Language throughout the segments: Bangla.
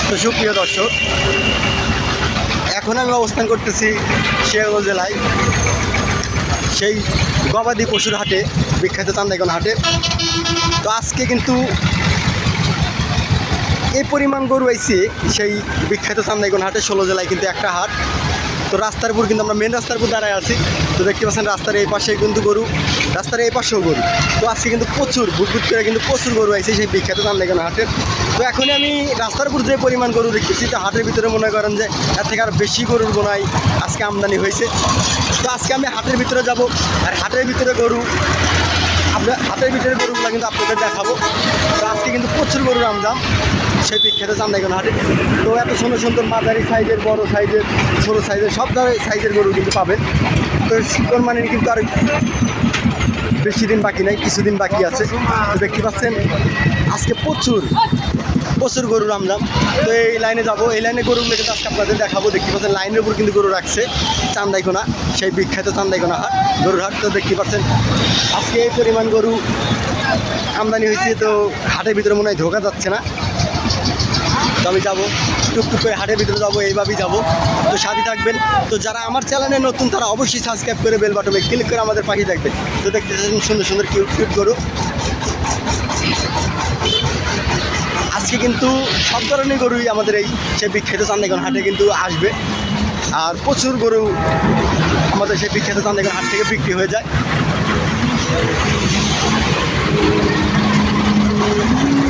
তো সুপ্রিয় দর্শক, এখন আমি অবস্থান করতেছি শেরগঞ্জ জেলায় সেই গবাদি পশুর হাটে, বিখ্যাত চান্দাইগণ হাটে। তো আজকে কিন্তু এই পরিমাণ গরু আইছে সেই বিখ্যাত চান্দাইগণ হাটে। 16 জেলায় কিন্তু একটা হাট। তো রাস্তার উপর কিন্তু আমরা মেন রাস্তার উপর দাঁড়ায় আছি। তো দেখতে পাচ্ছেন রাস্তার এই পাশে কিন্তু গরু, রাস্তার এই পাশেও গরু। তো আজকে কিন্তু প্রচুর বুটবুট করে কিন্তু প্রচুর গরু আইছে সেই বিখ্যাত চান্দাইগণ হাটে। তো এখনই আমি রাস্তার উপর যে পরিমাণ গরু দেখতেছি, তো হাটের ভিতরে মনে করেন যে এর থেকে আর বেশি গরুর গোনায় আজকে আমদানি হয়েছে। তো আজকে আমি হাটের ভিতরে যাব, আর হাটের ভিতরে গরু, হাটের ভিতরে গরুগুলো কিন্তু আপনাদের দেখাবো। তো আজকে কিন্তু প্রচুর গরুর আমদাম সেই বিখ্যাত চান্দাইগণ হাটে। তো এত সুন্দর সুন্দর মাঝারি সাইজের, বড় সাইজের, ছোটো সাইজের, সব ধরনের সাইজের গরু কিন্তু পাবেন। তো কোরবানির কিন্তু আর বেশি দিন বাকি নাই, কিছুদিন বাকি আছে। তো দেখতে পাচ্ছেন আজকে প্রচুর গরুর আমদাম। তো এই লাইনে যাব, এই লাইনে গরুগুলো কিন্তু আজকে আপনাদের দেখাবো। দেখতে পাচ্ছেন লাইনের উপর কিন্তু গরু রাখছে চান্দাইগোনা, সেই বিখ্যাত চান্দাইগোনা হাট, গরুর হাট। তো দেখতে পাচ্ছেন আজকে এই পরিমাণ গরু আমদানি হয়েছে। তো হাটের ভিতরে মনে হয় ঢোকা যাচ্ছে না। তো আমি যাবো টুকটুক করে হাটের ভিতরে যাবো, এইভাবেই যাবো। তো সাথে থাকবেন। তো যারা আমার চ্যানেলে নতুন তারা অবশ্যই সাবস্ক্রাইব করে বেল বাটনে ক্লিক করে আমাদের পাশে থাকবেন। তো দেখতে পাচ্ছেন সুন্দর সুন্দর কিউট গরু। আজকে কিন্তু সব ধরনের গরুই আমাদের এই সেই বিখ্যাত চান্দাইগণ হাটে কিন্তু আসবে। আর প্রচুর গরু আমাদের সেই বিখ্যাত চান্দাইগণ হাট থেকে বিক্রি হয়ে যায়।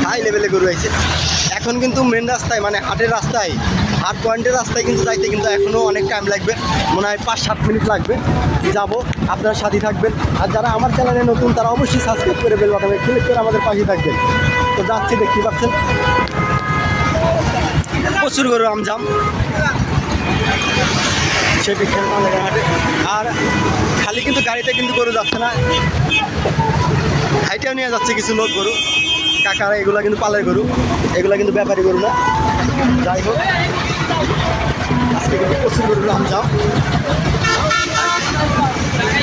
হাই লেভেলে গরু আছে। এখন কিন্তু মেন রাস্তায়, মানে হাটের রাস্তায়, হাট পয়েন্টের রাস্তায় কিন্তু যাইতে কিন্তু এখনও অনেক টাইম লাগবে, মনে হয় 5-7 মিনিট লাগবে। যাব, আপনারা সাথে থাকবেন। আর যারা আমার চ্যানেলে নতুন তারা অবশ্যই সাবস্ক্রাইব করে বেল বাটনে ক্লিক করে আমাদের পাশে থাকবেন। তো যাচ্ছি, দেখতে পাচ্ছেন প্রচুর গরু আমজাম সেই বিখ্যাত চান্দাইগণ হাটে। আর খালি কিন্তু গাড়িতে কিন্তু গরু যাচ্ছে না, হাইটেও নিয়ে যাচ্ছে কিছু লোক গরু। কাকারা এগুলো কিন্তু পালের গরু, এগুলো কিন্তু ব্যাপারী গরু না। যাই হোক, আজকে কিন্তু প্রচুর গরুর আমজাম।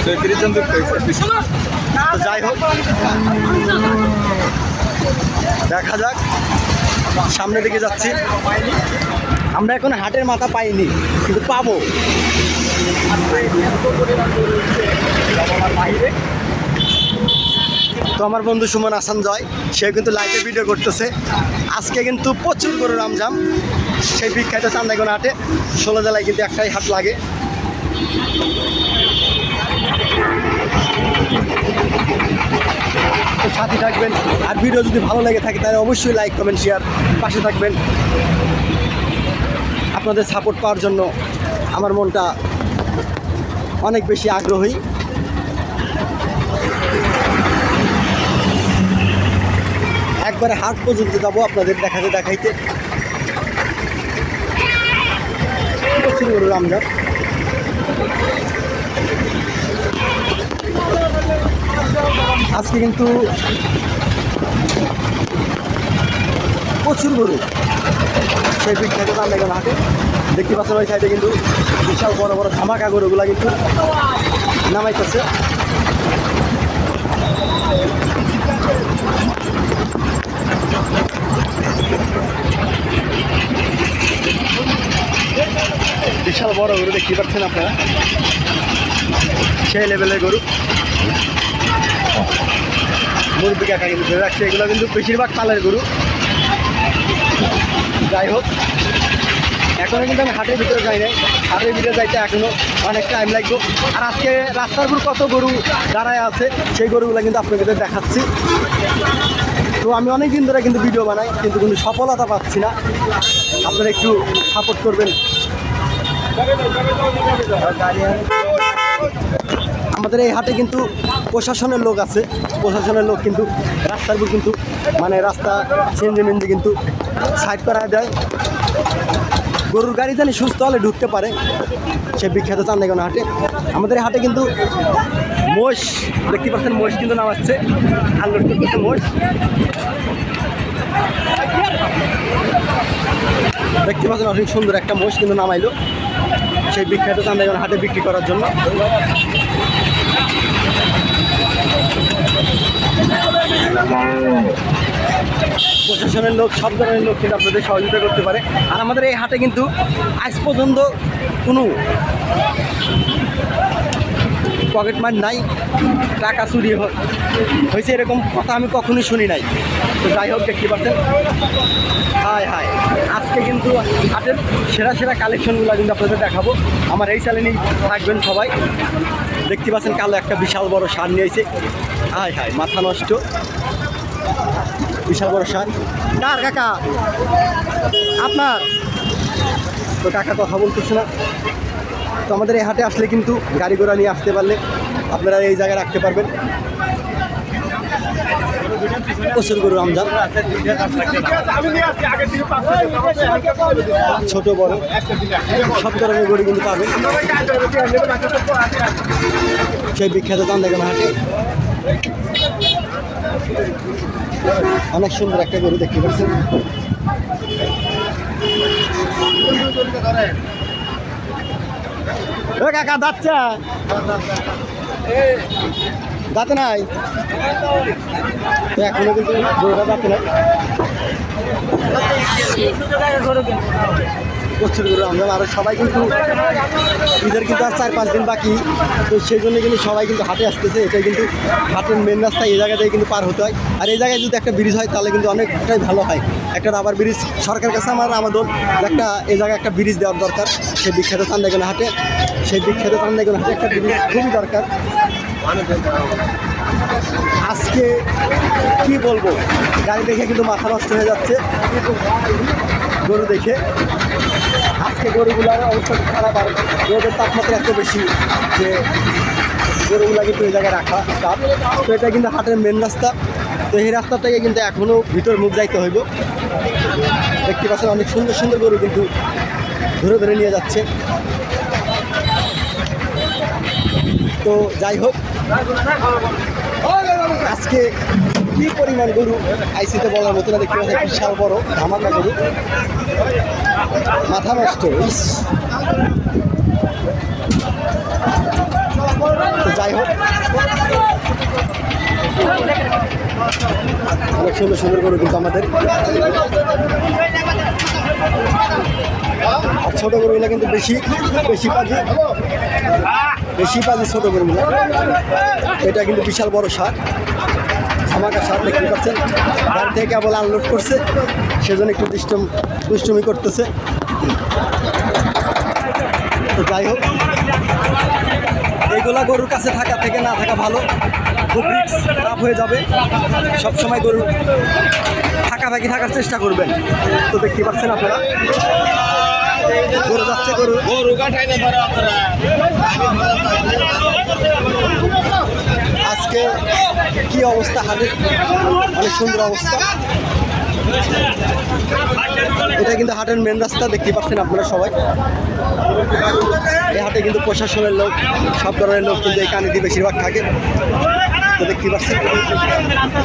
তো যাই হোক, দেখা যাক, সামনের দিকে যাচ্ছি। আমরা এখন হাটের মাথা পাইনি, কিন্তু পাবো। তো আমার বন্ধু সুমন আসান জয়, সে কিন্তু লাইভে ভিডিও করতেছে। আজকে কিন্তু প্রচুর গরুর আমজাম সেই বিখ্যাত চান্দাইগণ হাটে। 16 জেলায় কিন্তু একটাই হাট লাগে। তো সাথে থাকবেন। আর ভিডিও যদি ভালো লাগে থাকে তাহলে অবশ্যই লাইক, কমেন্ট, শেয়ার, পাশে থাকবেন। আপনাদের সাপোর্ট পাওয়ার জন্য আমার মনটা অনেক বেশি আগ্রহী। একবারে হাট পর্যন্ত যাবো আপনাদের দেখাইতে। প্রচুর গরুর আমদাম। আজকে কিন্তু প্রচুর গরু সেই বিখ্যাত চান্দাইগণ হাটে। দেখতে পাচ্ছেন ওই সাইডে কিন্তু বিশাল বড় বড় ধামাকা গরুগুলা কিন্তু নামাইতেছে। বিশাল বড় গরু দেখতে পাচ্ছেন আপনারা, সেই লেভেলের গরু। মুরব্বি কাকা কিন্তু ধরে রাখছে, এগুলো কিন্তু বেশিরভাগ পালের গরু। যাই হোক, এখনও কিন্তু আমি হাটের ভিতরে যাই নাই। হাটের ভিতরে যাইতে এখনও অনেক টাইম লাগবে। আর আজকে রাস্তার উপর কত গরু দাঁড়ায় আছে সেই গরুগুলো কিন্তু আপনাদের দেখাচ্ছি। তো আমি অনেক দিন ধরে কিন্তু ভিডিও বানাই, কিন্তু সফলতা পাচ্ছি না। আপনারা একটু সাপোর্ট করবেন। আমাদের এই হাটে কিন্তু প্রশাসনের লোক আছে, প্রশাসনের লোক কিন্তু রাস্তার উপর কিন্তু, মানে রাস্তা চেঞ্জে কিন্তু সাইড করা দেয়। গরুর গাড়ি জানি সুস্থ হলে ঢুকতে পারে সে বিখ্যাত চান্দাইগণ হাটে। আমাদের হাটে কিন্তু মোষ দেখতে পাচ্ছেন, মোষ কিন্তু নামাচ্ছে, আনলোড করতেছে মোষ। দেখতে পাচ্ছেন অনেক সুন্দর একটা মোষ কিন্তু নামাইলো সেই বিখ্যাত চান্দাইগণ হাটে বিক্রি করার জন্য। প্রশাসনের লোক, সব ধরনের লোক কিন্তু আপনাদের সহযোগিতা করতে পারে। আর আমাদের এই হাটে কিন্তু আজ পর্যন্ত কোনো পকেট মার নাই, টাকা চুরি হয়েছে এরকম কথা আমি কখনোই শুনি নাই। তো যাই হোক, দেখতে পাচ্ছেন হায় হায়, আজকে কিন্তু হাটের সেরা সেরা কালেকশনগুলো কিন্তু আপনাদের দেখাবো। আমার এই চ্যানেলেই থাকবেন সবাই। দেখতে পাচ্ছেন কালো একটা বিশাল বড় সার নিয়েছে। হায় হায়, মাথা নষ্ট, বিশাল বড় সার। কার কাকা? আপনার? তো কাকা কথা বলতেছে না। তো আমাদের এই হাটে আসলে কিন্তু গাড়ি ঘোড়া নিয়ে আসতে পারলে আপনারা এই জায়গায় রাখতে পারবেন। প্রচুর গরু আমদান, ছোট বড় সব ধরনের গরু কিন্তু পাবেন সেই বিখ্যাত চান্দাইগঞ্জ হাটে। অনেক সুন্দর একটা গরু দেখতে পাচ্ছেন। কাকা যাচ্ছে দাঁতে নাই এখনো, কিন্তু গরুটা দাঁতে নাই। প্রচুর গরু আমরা আরো সবাই কিন্তু ঈদের কিন্তু আর 4-5 দিন বাকি। তো সেই জন্য কিন্তু সবাই কিন্তু হাটে আসতেছে। এটাই কিন্তু হাটের মেন রাস্তা, এই জায়গা থেকে কিন্তু পার হতে হয়। আর এই জায়গায় যদি একটা ব্রিজ হয় তাহলে কিন্তু অনেকটাই ভালো হয়। একটা রাবার ব্রিজ সরকারের কাছে আমাদের একটা এই জায়গায় একটা ব্রিজ দেওয়ার দরকার। সেই বিখ্যাত চান্দাইগঞ্জ হাটে, সেই বিখ্যাত চান্দাইগঞ্জ হাটে একটা ব্রিজ খুবই দরকার। আজকে কি বলবো, গাড়ি দেখে কিন্তু মাথা নষ্ট হয়ে যাচ্ছে গরু দেখে। আজকে গরুগুলোর অবস্থা খারাপ, আর রোদের তাপমাত্রা এত বেশি যে গরুগুলা কিন্তু এই জায়গায় রাখা চাপ। তো এটা কিন্তু হাটের মেন রাস্তা। তো এই রাস্তা থেকে কিন্তু এখনও ভিতর মুখ যাইতে হইব। দেখতে পাচ্ছেন অনেক সুন্দর সুন্দর গরু কিন্তু ধরে ধরে নিয়ে যাচ্ছে। তো যাই হোক, আজকে কি পরিমাণ গরু আইসিতে বলার মতো না। দেখতে পাচ্ছি বিশাল বড় ধামাকা গরু, মাথা নষ্ট। তো যাই হোক, অনেক সুন্দর সুন্দর গরু কিন্তু আমাদের। আর ছোটো গরুগুলো কিন্তু বেশি পাজি ছোটো গরুগুলো। এটা কিন্তু বিশাল বড় সার, ধামাকা সার। দেখতে পাচ্ছেন গাড়ি থেকে কেবল আনলোড করছে, সেজন্য একটু দুষ্টুমি করতেছে। তো যাই হোক, এইগুলা গরুর কাছে থাকা থেকে না থাকা ভালো, খুব রিস্ক লাভ হয়ে যাবে। সবসময় গরু ফাঁকাফাঁকি থাকার চেষ্টা করবেন। তো দেখতে পাচ্ছেন আপনারা গরু যাচ্ছে, গরু আজকে কি অবস্থা হাটের, অনেক সুন্দর অবস্থা। এটা কিন্তু হাটের মেন রাস্তা, দেখতে পাচ্ছেন আপনারা সবাই। এই হাটে কিন্তু প্রশাসনের লোক, সব ধরনের লোক কিন্তু এখানে বেশিরভাগ থাকে। তো দেখতে পাচ্ছেন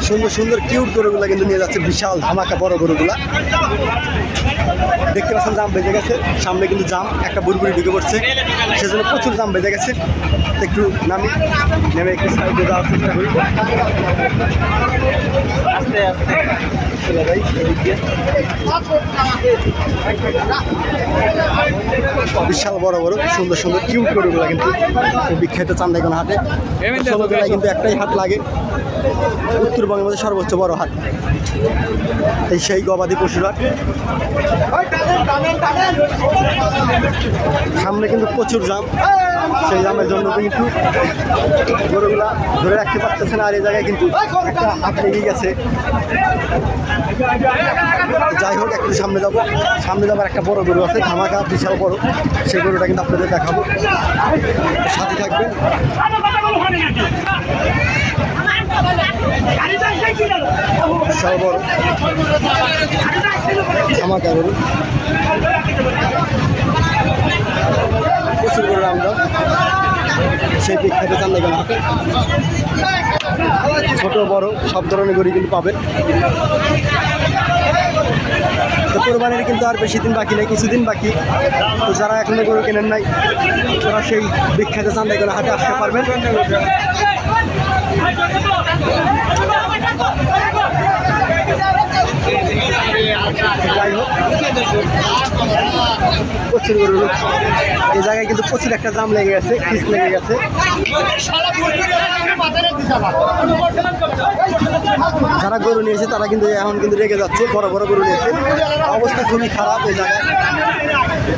সুন্দর সুন্দর কিউট গরুগুলা কিন্তু নিয়ে যাচ্ছে, বিশাল ধামাকা বড় গরুগুলা। দেখতে পাচ্ছেন জাম বেজে গেছে, সামনে কিন্তু জাম একটা বুড়বুড়ি ঢুকে পড়ছে, সেজন্য প্রচুর জাম বেজে গেছে। একটু নেমে একটু সাইডে যাওয়ার চেষ্টা করি। আস্তে আস্তে চলে যাই। বিশাল বড় বড় সুন্দর সুন্দর কিউট গরুগুলা কিন্তু বিখ্যাত চান্দাইগঞ্জ হাটে। ষোলো জেলায় কিন্তু একটাই হাট লাগে, উত্তরবঙ্গের মধ্যে সর্বোচ্চ বড় হাট এই সেই গবাদি পশুর হাট। সামনে কিন্তু প্রচুর জাম, সেই জামের জন্য কিন্তু গরুগুলা ধরে রাখতে পারতেছে না। আর এই জায়গায় কিন্তু একটা হাট লেগে গেছে। যাই হোক, একটু সামনে যাবার একটা বড় গরু আছে, ধামাকা বিশাল বড়, সেই গরুটা কিন্তু আপনাদের দেখাবো, সাথে থাকবেন। বিশাল বড় ধামাকা গরু, প্রচুর গরুর আমদান সেই বিখ্যাত চান্দাইগঞ্জ হাটে। ছোট বড় সব ধরনের গরু কিন্তু পাবেন। তো কোরবানির কিন্তু আর বেশি দিন বাকি নেই, কিছুদিন বাকি। তো যারা এখনো গরু কেনেন নাই, তারা সেই বিখ্যাত চান্দাইগঞ্জ হাটে আসতে পারবেন। প্রচুর গরু। এই জায়গায় কিন্তু প্রচুর একটা জাম লেগে গেছে, খিস লেগে গেছে। যারা গরু নিয়েছে তারা কিন্তু এখন কিন্তু রেগে যাচ্ছে, বড় বড় গরু নিয়েছে। অবস্থা খুবই খারাপ এই জায়গায়।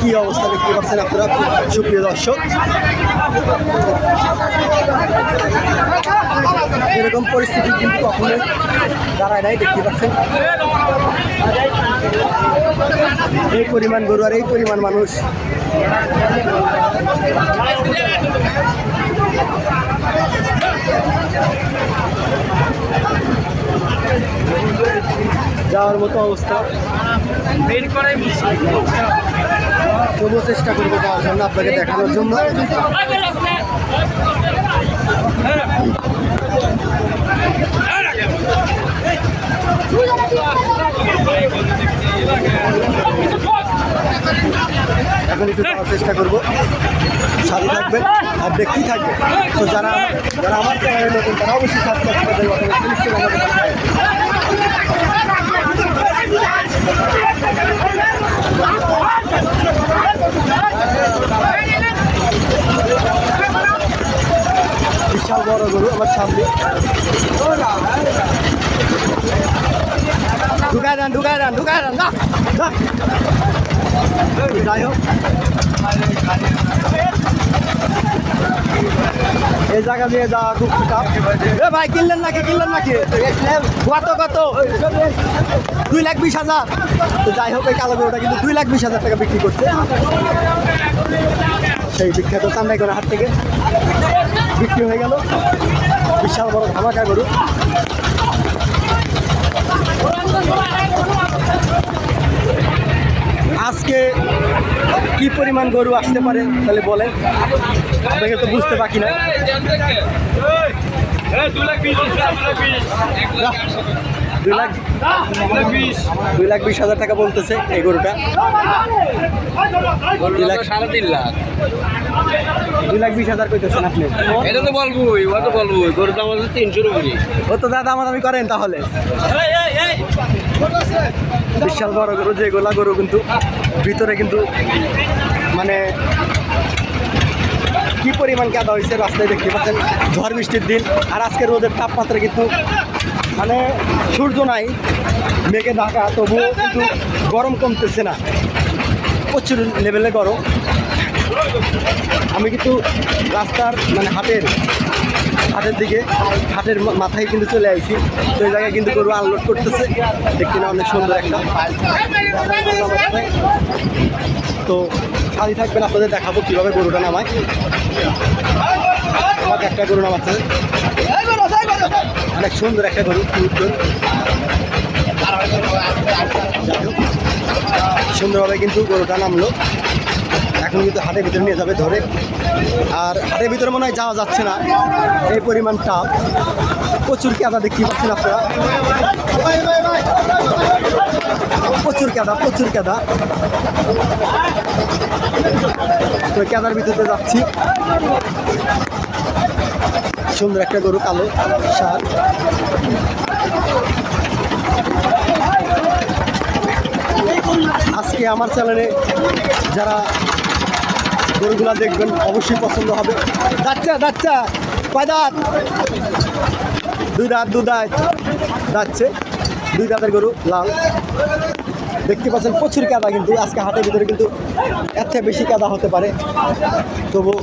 কি অবস্থা দেখতে পাচ্ছেন আপনারা সুপ্রিয় দর্শক। এরকম পরিস্থিতি কিন্তু কখনোই দাঁড়ায় নাই, দেখতে পাচ্ছেন। এই পরিমাণ গরু আর এই পরিমাণ মানুষ। যাওয়ার মতো অবস্থা, তবুও চেষ্টা করবো যাওয়ার জন্য, আপনাকে দেখানোর জন্য। এখন একটু যাওয়ার চেষ্টা করবো, সাথে থাকবেন আর দেখতেই থাকবেন। তো যারা যারা আমার চ্যানেলে নতুন তারা অবশ্যই সাবস্ক্রাইব করে দেবেন। বিশাল বড় গরু আমার সামনে। ঢুকায় দেন ঢুকায় দেন ঢুকায় দেন না। যাই হোক, এই জায়গা দিয়ে যাওয়া খুব টাফ। এ ভাই কিনলেন নাকি কত কত? 2,20,000। তো যাই হোক, এই কালো গরুটা কিন্তু 2,20,000 টাকা বিক্রি করছে। সেই বিখ্যাত চান্দাইগড় হাট থেকে বিক্রি হয়ে গেল। বিশাল বড় ধামাকা গরু। আজকে কি পরিমাণ গরু আসতে পারে তাহলে বলেন, আপনাকে তো বুঝতে বাকি না। 2,20,000 টাকা বলতেছে এই গরুটা। 2,20,000 কইতেছেন আপনি? এটা তো বলবোই, ও তো বলবোই। গরুর দাম আছে 300 রুপি। ও তো দাদা দামাদামি করেন তাহলে। বিশাল বড় গরু, যেগুলা গরু কিন্তু ভিতরে কিন্তু মানে কি পরিমাণ কাদা হয়েছে রাস্তায় দেখতে পাচ্ছেন। ঝড় বৃষ্টির দিন, আর আজকে রোদের তাপমাত্রা কিন্তু মানে সূর্য নাই, মেঘে ঢাকা, তবুও কিন্তু গরম কমতেছে না, প্রচুর লেভেলে গরম। আমি কিন্তু রাস্তার মানে হাটের দিকে, হাটের মাথায় কিন্তু চলে আসছি। তো এই জায়গায় কিন্তু গরু আনলোড করতেছে, দেখতে না অনেক সুন্দর একটা। তো খালি থাকবেন, আপনাদের দেখাবো কীভাবে গরুটা নামায়। আমাকে একটা গরু নামাচ্ছে, অনেক সুন্দর একটা গরু, সুন্দরভাবে কিন্তু গরুটা নামলো। এখন কিন্তু হাটের ভিতরে নিয়ে যাবে ধরে, আর হাটের ভিতরে মনে হয় যাওয়া যাচ্ছে না, এই পরিমাণ টাপ। প্রচুর কাদা দেখতে পাচ্ছেন আপনারা, প্রচুর কাদা। তো কাদার ভিতরে যাচ্ছি। সুন্দর একটা গরু, কালো সার। আজকে আমার চ্যানেলে যারা গরুগুলা দেখবেন অবশ্যই পছন্দ হবে। যাচ্ছে কয় দাঁত? 2 দাঁত যাচ্ছে, 2 দাঁতের গরু, লাল। দেখতে পাচ্ছেন প্রচুর কাদা, কিন্তু আজকে হাটের ভিতরে কিন্তু এর থেকে বেশি কাদা হতে পারে। তবু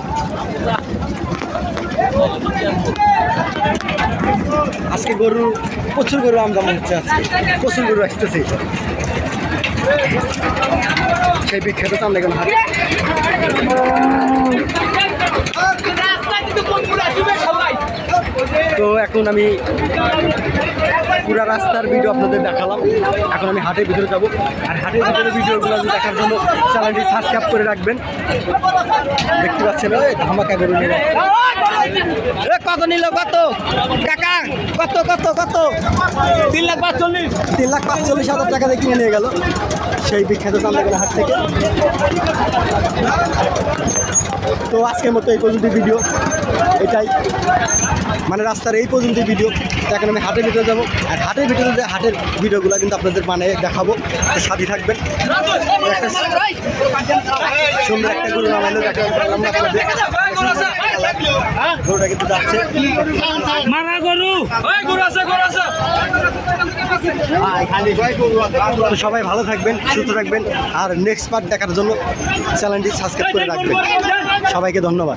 আজকে প্রচুর গরু আমদানি হচ্ছে, আজকে প্রচুর গরু আসতেছে সেই বিখ্যাত চান্দাইগড় হাট। তো এখন আমি পুরা রাস্তার ভিডিও আপনাদের দেখালাম। এখন আমি হাটের ভিতরে যাব, আর হাটের ভিতরে ভিডিওগুলো দেখার জন্য চ্যানেলটি সাবস্ক্রাইব করে রাখবেন। দেখতে পাচ্ছেন ধামাকা গরু নিয়ে। কত নিল? কত কাকা? কত 3,45,000 টাকা দিয়ে কিনে নিয়ে গেল সেই বিখ্যাত চান্দাইগড় হাট থেকে। তো আজকের মতো এই পর্যন্ত ভিডিও, এটাই মানে রাস্তার এই পর্যন্ত ভিডিও। তো এখন আমি হাটের ভিতরে যাবো, আর হাটের ভিতরে যে হাটের ভিডিওগুলো কিন্তু আপনাদের বানিয়ে দেখাবো, তো সাথে থাকবেন। একটা সুন্দর একটা গরু নামাইলো দেখাতে পারলাম না আপনাদের। গরুটা কিন্তু যাচ্ছে। মারা গরু গরু আছে গরু আছে। তো সবাই ভালো থাকবেন, সুস্থ থাকবেন, আর নেক্সট পার্ট দেখার জন্য চ্যানেলটি সাবস্ক্রাইব করে রাখবেন। সবাইকে ধন্যবাদ।